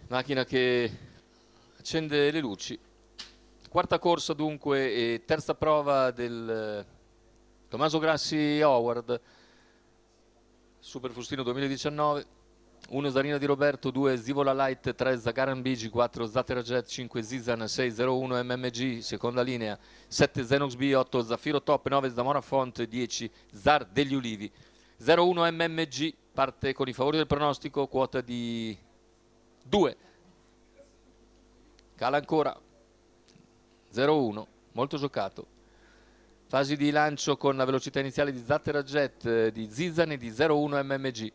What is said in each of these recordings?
Macchina che accende le luci. Quarta corsa dunque e terza prova del Tommaso Grassi Howard Super Fustino 2019. 1 Zarina di Roberto, 2 Zivola Light, 3 Zagaran Bigi, 4 Zatera Jet, 5 Zizan, 6 01 MMG, seconda linea, 7 Xenox B, 8 Zaffiro Top, 9 Zamora Font, 10 Zar degli Ulivi. 01 MMG parte con i favori del pronostico, quota di 2. Cala ancora 0-1, molto giocato. Fasi di lancio con la velocità iniziale di Zattera Jet, di Zizan e di 0-1 MMG.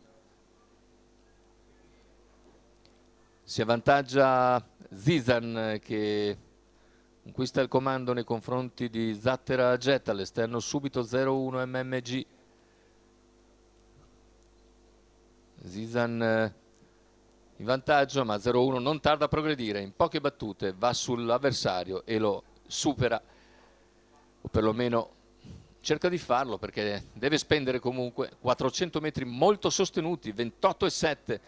Si avvantaggia Zizan che conquista il comando nei confronti di Zattera Jet, all'esterno subito 0-1 MMG. Zizan in vantaggio, ma 0-1 non tarda a progredire, in poche battute va sull'avversario e lo supera, o perlomeno cerca di farlo, perché deve spendere comunque 400 metri molto sostenuti, 28,7.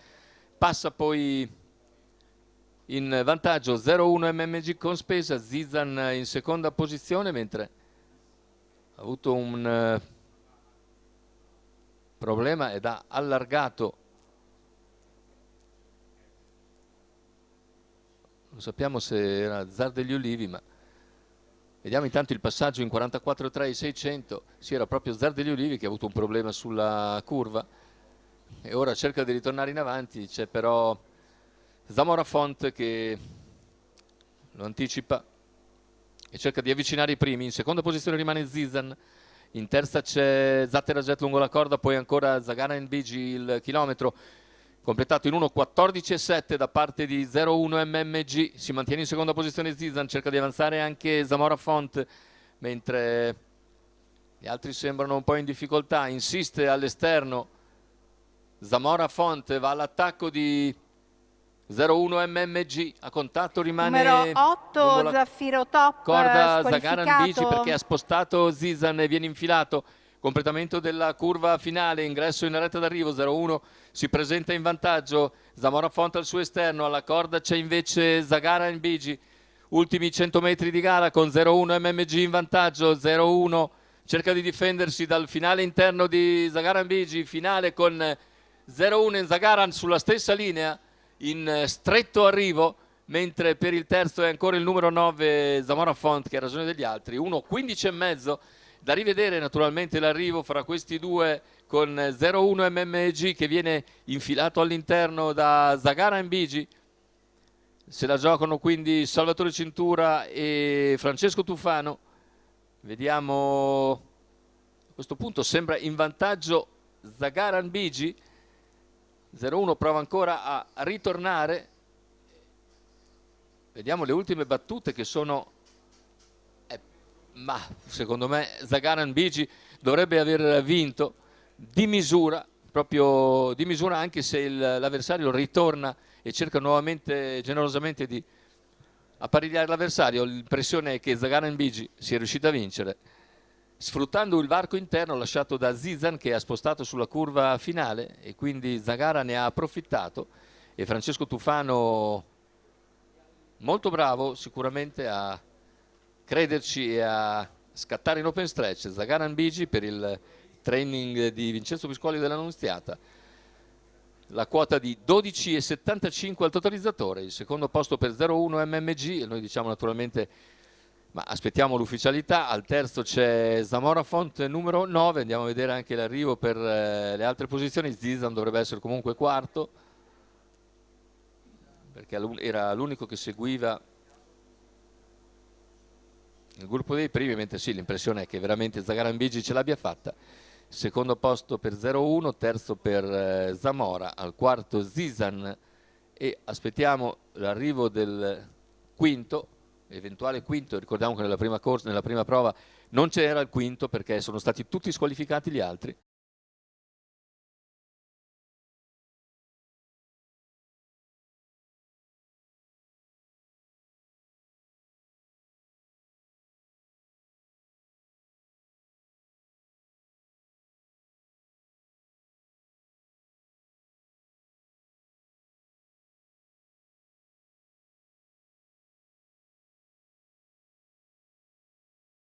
Passa poi in vantaggio 0-1 MMG con spesa, Zizan in seconda posizione, mentre ha avuto un problema ed ha allargato. Non sappiamo se era Zar degli Ulivi, ma vediamo intanto il passaggio in 44,3,600. Sì, era proprio Zar degli Ulivi che ha avuto un problema sulla curva e ora cerca di ritornare in avanti. C'è però Zamora Font che lo anticipa e cerca di avvicinare i primi. In seconda posizione rimane Zizan, in terza c'è Zattera Jet lungo la corda, poi ancora Zagaran Bigi il chilometro completato in 1.14,7 da parte di 0-1 MMG. Si mantiene in seconda posizione Zizan, cerca di avanzare anche Zamora Font, mentre gli altri sembrano un po' in difficoltà. Insiste all'esterno Zamora Font, va all'attacco di 0-1 MMG, a contatto rimane numero 8 Zaffiro Top, corda Zagaran Bigi perché ha spostato Zizan e viene infilato. Completamento della curva finale, ingresso in retta d'arrivo, 0-1 si presenta in vantaggio, Zamora Font al suo esterno, alla corda c'è invece Zagaran Bigi, ultimi 100 metri di gara con 0-1 MMG in vantaggio, 0-1 cerca di difendersi dal finale interno di Zagaran Bigi, finale con 0-1 in Zagaran sulla stessa linea, in stretto arrivo, mentre per il terzo è ancora il numero 9 Zamora Font che ha ragione degli altri, 1.15,5. Da rivedere naturalmente l'arrivo fra questi due con 0-1 MMG che viene infilato all'interno da Zagaran Bigi. Se la giocano quindi Salvatore Cintura e Francesco Tufano. Vediamo, a questo punto sembra in vantaggio Zagaran Bigi. 0-1 prova ancora a ritornare. Vediamo le ultime battute che sono... ma secondo me Zagaran Bigi dovrebbe aver vinto di misura, proprio di misura, anche se l'avversario ritorna e cerca nuovamente generosamente di apparigliare l'avversario. L'impressione è che Zagaran Bigi sia riuscito a vincere sfruttando il varco interno lasciato da Zizan che ha spostato sulla curva finale, e quindi Zagara ne ha approfittato e Francesco Tufano molto bravo sicuramente a crederci e a scattare in open stretch. Zagaran Bigi per il training di Vincenzo Piscoli dell'Annunziata, la quota di 12,75 al totalizzatore, il secondo posto per 0-1 MMG, e noi diciamo naturalmente ma aspettiamo l'ufficialità. Al terzo c'è Zamora Font numero 9, andiamo a vedere anche l'arrivo per le altre posizioni. Zizan dovrebbe essere comunque quarto perché era l'unico che seguiva il gruppo dei primi, mentre sì, l'impressione è che veramente Zagaran Bigi ce l'abbia fatta. Secondo posto per 0-1, terzo per Zamora, al quarto Zizan, e aspettiamo l'arrivo del quinto, eventuale quinto. Ricordiamo che nella prima corsa, nella prima prova non c'era il quinto perché sono stati tutti squalificati gli altri.